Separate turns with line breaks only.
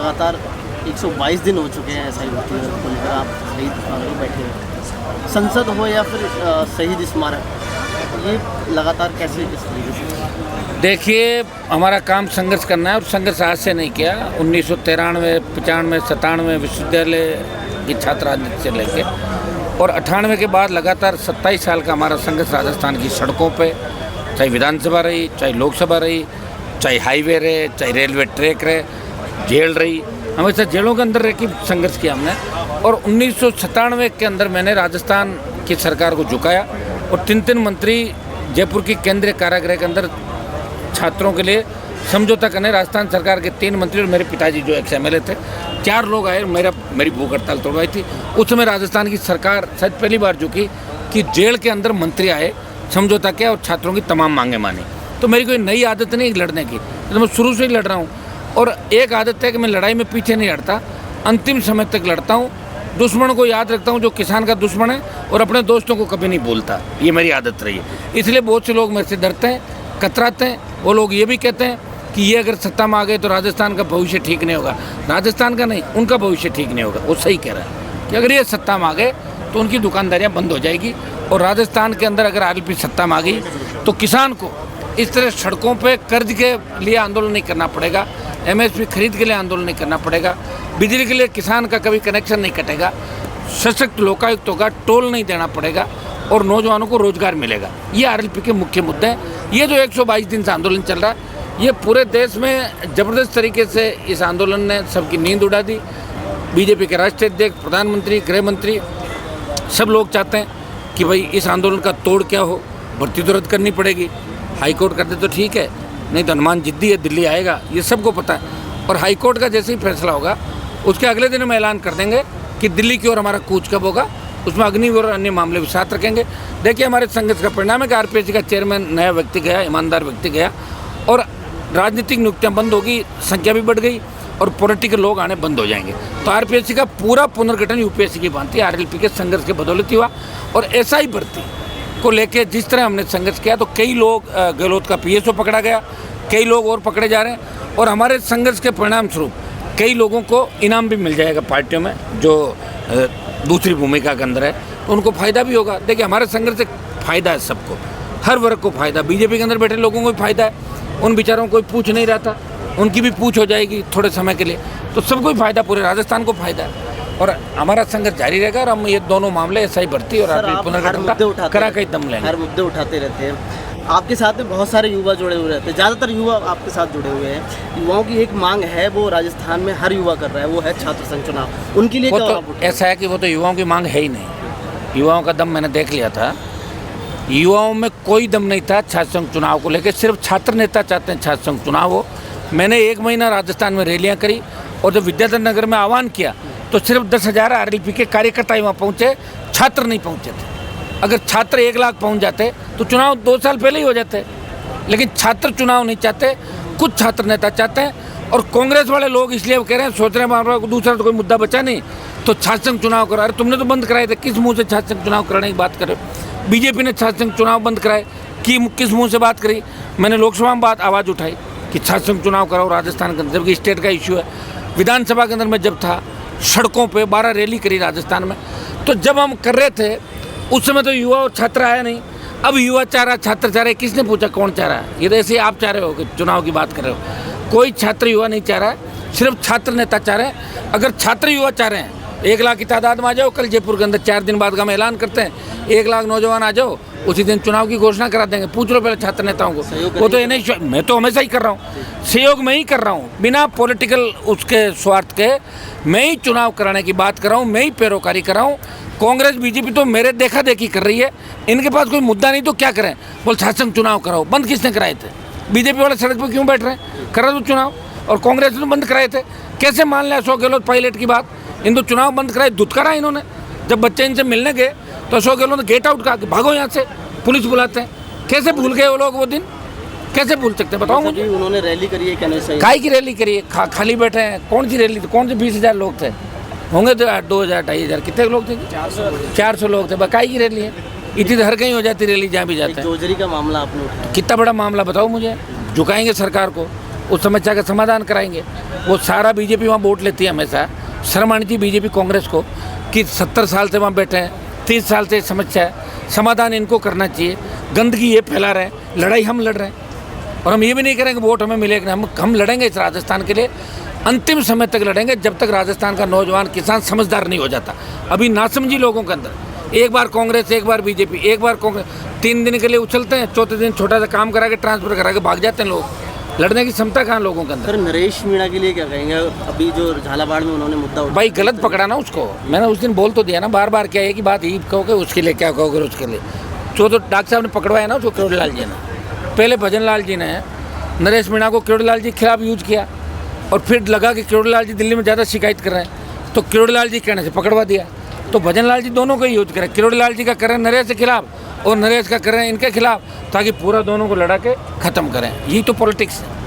लगातार 122 दिन हो चुके हैं शहीद को लेकर आप शहीद में बैठे हैं। संसद हो या फिर शहीद स्मारक, ये लगातार कैसे इस तरीके से?
देखिए, हमारा काम संघर्ष करना है और संघर्ष आज से नहीं किया। 1993, 95, 97 विश्वविद्यालय की छात्र राजनीति से लेके और 98 के बाद लगातार 27 साल का हमारा संघर्ष राजस्थान की सड़कों पे, चाहे विधानसभा रही, चाहे लोकसभा रही, चाहे हाईवे रहे, चाहे रेलवे ट्रैक रहे, जेल रही, हमेशा जेलों के अंदर रह के संघर्ष किया हमने। और 1997 के अंदर मैंने राजस्थान की सरकार को झुकाया और 3 मंत्री जयपुर की केंद्रीय कारागृह के अंदर छात्रों के लिए समझौता करने, राजस्थान सरकार के 3 मंत्री और मेरे पिताजी जो एक्स MLA थे, 4 लोग आए, मेरी भूख हड़ताल तोड़वाई थी। उस समय राजस्थान की सरकार शायद पहली बार झुकी कि जेल के अंदर मंत्री आए, समझौता किया और छात्रों की तमाम मांगें मानी। तो मेरी कोई नई आदत नहीं लड़ने की, तो मैं शुरू से ही लड़ रहा हूँ। और एक आदत है कि मैं लड़ाई में पीछे नहीं हटता, अंतिम समय तक लड़ता हूँ। दुश्मन को याद रखता हूँ जो किसान का दुश्मन है, और अपने दोस्तों को कभी नहीं भूलता। ये मेरी आदत रही है। इसलिए बहुत से लोग मेरे से डरते हैं, कतराते हैं। वो लोग ये भी कहते हैं कि ये अगर सत्ता में आ गए तो राजस्थान का भविष्य ठीक नहीं होगा। राजस्थान का नहीं, उनका भविष्य ठीक नहीं होगा। वो सही कह रहा है कि अगर ये सत्ता में आ गए तो उनकी दुकानदारियाँ बंद हो जाएगी। और राजस्थान के अंदर अगर RLP सत्ता में आ गई तो किसान को इस तरह सड़कों पे कर्ज के लिए आंदोलन नहीं करना पड़ेगा, MSP खरीद के लिए आंदोलन नहीं करना पड़ेगा, बिजली के लिए किसान का कभी कनेक्शन नहीं कटेगा, सशक्त लोकायुक्त होगा, टोल नहीं देना पड़ेगा और नौजवानों को रोजगार मिलेगा। ये RLP के मुख्य मुद्दे हैं। ये जो 122 दिन से आंदोलन चल रहा है, ये पूरे देश में ज़बरदस्त तरीके से इस आंदोलन ने सबकी नींद उड़ा दी। BJP के राष्ट्रीय अध्यक्ष, प्रधानमंत्री, गृह मंत्री, सब लोग चाहते हैं कि भाई इस आंदोलन का तोड़ क्या हो, भर्ती तो रद्द करनी पड़ेगी। हाईकोर्ट कर दे तो ठीक है, नहीं तो हनुमान जिद्दी है, दिल्ली आएगा, ये सबको पता है। और हाईकोर्ट का जैसे ही फैसला होगा उसके अगले दिन हम ऐलान कर देंगे कि दिल्ली की ओर हमारा कूच कब होगा। उसमें अग्निवीर और अन्य मामले भी साथ रखेंगे। देखिए, हमारे संघर्ष का परिणाम है कि RPSC का चेयरमैन नया व्यक्ति गया, ईमानदार व्यक्ति गया, और राजनीतिक नियुक्तियाँ बंद होगी, संख्या भी बढ़ गई और पॉलिटिकल लोग आने बंद हो जाएंगे। तो RPSC का पूरा पुनर्गठन UPSC की भांति RLP के संघर्ष के बदौलत ही हुआ। और SI भर्ती को लेके जिस तरह हमने संघर्ष किया तो कई लोग, गहलोत का PSO पकड़ा गया, कई लोग और पकड़े जा रहे हैं। और हमारे संघर्ष के परिणाम स्वरूप कई लोगों को इनाम भी मिल जाएगा पार्टियों में जो दूसरी भूमिका के अंदर है, तो उनको फ़ायदा भी होगा। देखिए, हमारे संघर्ष से फ़ायदा है सबको, हर वर्ग को फ़ायदा। BJP के अंदर बैठे लोगों को भी फ़ायदा है, उन बेचारों को कोई पूछ नहीं रहा था, उनकी भी पूछ हो जाएगी थोड़े समय के लिए, तो सबको ही फ़ायदा, पूरे राजस्थान को फ़ायदा है। और हमारा संघर्ष जारी रहेगा और हम ये दोनों मामले SI भर्ती और पुनर्गठन का करा कई दम लेंगे।
हर मुद्दे उठाते रहते हैं। आपके साथ में बहुत सारे युवा जुड़े हुए रहते हैं, ज़्यादातर युवा आपके साथ जुड़े हुए हैं। युवाओं की एक मांग है, वो राजस्थान में हर युवा कर रहा है, वो है छात्र संघ चुनाव। उनके लिए क्या
तो ऐसा है कि वो तो युवाओं की मांग है ही नहीं। युवाओं का दम मैंने देख लिया था, युवाओं में कोई दम नहीं था छात्र संघ चुनाव को लेकर। सिर्फ छात्र नेता चाहते हैं छात्र संघ चुनाव हो। मैंने 1 महीना राजस्थान में रैलियाँ करी और जब विद्याधर नगर में आह्वान किया तो सिर्फ 10,000 RLP के कार्यकर्ता ही वहाँ पहुँचे, छात्र नहीं पहुँचे थे। अगर छात्र 1 लाख पहुँच जाते तो चुनाव 2 साल पहले ही हो जाते, लेकिन छात्र चुनाव नहीं चाहते, कुछ छात्र नेता चाहते हैं। और कांग्रेस वाले लोग इसलिए कह रहे हैं, सोच रहे हैं दूसरा तो कोई मुद्दा बचा नहीं तो छात्र संघ चुनाव करो। अरे तुमने तो बंद कराए थे, किस मुँह से छात्र संघ चुनाव कराने की बात करो? BJP ने छात्र संघ चुनाव बंद कराए, किस मुँह से बात करी? मैंने लोकसभा में बात आवाज़ उठाई कि छात्र संघ चुनाव कराओ राजस्थान के अंदर, जबकि स्टेट का इशू है। विधानसभा के अंदर मैं जब था, सड़कों पे 12 रैली करी राजस्थान में। तो जब हम कर रहे थे उस समय तो युवा और छात्र आया नहीं। अब युवा चाह रहा, छात्र चाह रहे, किसने पूछा कौन चाह रहा है? ये तो ऐसे आप चाह रहे हो कि चुनाव की बात कर रहे हो। कोई छात्र युवा नहीं चाह रहा है, सिर्फ छात्र नेता चाह रहे हैं। अगर छात्र युवा चाह रहे हैं 1 लाख की तादाद में आ जाओ, कल जयपुर के अंदर 4 दिन बाद का हम ऐलान करते हैं 1 लाख नौजवान आ जाओ, उसी दिन चुनाव की घोषणा करा देंगे। पूछ लो पहले छात्र नेताओं को। वो तो ये नहीं, मैं तो हमेशा ही कर रहा हूँ, सहयोग में ही कर रहा हूँ, बिना पॉलिटिकल उसके स्वार्थ के मैं ही चुनाव कराने की बात कर रहा हूँ, मैं ही पैरोकारी कर रहा हूँ। कांग्रेस BJP तो मेरे देखा देखी कर रही है, इनके पास कोई मुद्दा नहीं तो क्या करें? बोल छात्र संघ चुनाव कराओ। बंद किसने कराए थे? BJP वाले सड़क पर क्यों बैठ रहे हैं? करा दो चुनाव। और कांग्रेस ने बंद कराए थे। कैसे मान लिया अशोक गहलोत पायलट की बात? इन तो चुनाव बंद कराए, धुतकारा इन्होंने। जब बच्चे इनसे मिलने गए तो अशोक गहलोत ने गेट आउट कहा कि भागो यहाँ से, पुलिस बुलाते हैं। कैसे भूल गए वो लोग वो दिन? कैसे भूल सकते हैं बताओ मुझे?
उन्होंने रैली करी है, कहने से
काय की रैली करी है? खाली बैठे हैं। कौन सी रैली थी? कौन से 20,000 लोग थे? होंगे तो 2,000 2,500 कितने लोग थे? 400 लोग थे। काय की रैली है? इतनी हर कहीं हो जाती रैली जहाँ भी जाते हैं।
जोजरी का मामला आपने उठाया,
कितना बड़ा मामला बताओ मुझे? झुकाएंगे सरकार को, उस समस्या का समाधान कराएंगे। वो सारा बीजेपी वहाँ वोट लेती है हमेशा, शर्म आनी चाहिए बीजेपी कांग्रेस को कि 70 साल से वहाँ बैठे हैं, 30 साल से समस्या है, समाधान इनको करना चाहिए। गंदगी ये फैला रहे हैं, लड़ाई हम लड़ रहे हैं और हम ये भी नहीं करेंगे वोट हमें मिलेगा, हम लड़ेंगे इस राजस्थान के लिए, अंतिम समय तक लड़ेंगे जब तक राजस्थान का नौजवान किसान समझदार नहीं हो जाता। अभी नासमझी लोगों के अंदर, एक बार कांग्रेस, एक बार बीजेपी, एक बार कांग्रेस, 3 दिन के लिए उछलते हैं, चौथे दिन छोटा सा काम करा के ट्रांसफर करा के भाग जाते हैं लोग। लड़ने की क्षमता कहाँ लोगों के अंदर।
सर नरेश मीणा के लिए क्या कहेंगे? अभी जो झालावाड़ में उन्होंने मुद्दा उठाया,
भाई गलत पकड़ा ना उसको, मैंने उस दिन बोल तो दिया ना, बार बार क्या है कि बात ही कहोगे उसके लिए, क्या कहोगे उसके लिए। जो तो डॉक्टर साहब ने पकड़वाया ना उसको, किरोड़ीलाल जी ने, पहले भजन लाल जी ने नरेश मीणा को किरोड़ीलाल जी के खिलाफ यूज किया और फिर लगा कि किरोड़ीलाल जी दिल्ली में ज़्यादा शिकायत कर रहे हैं तो किरोड़ीलाल जी कहने से पकड़वा दिया। तो भजन लाल जी दोनों का यूज करें, किरोड़ीलाल जी का करें नरेश के खिलाफ और नरेश का करें इनके खिलाफ, ताकि पूरा दोनों को लड़ा के ख़त्म करें। यही तो पॉलिटिक्स है।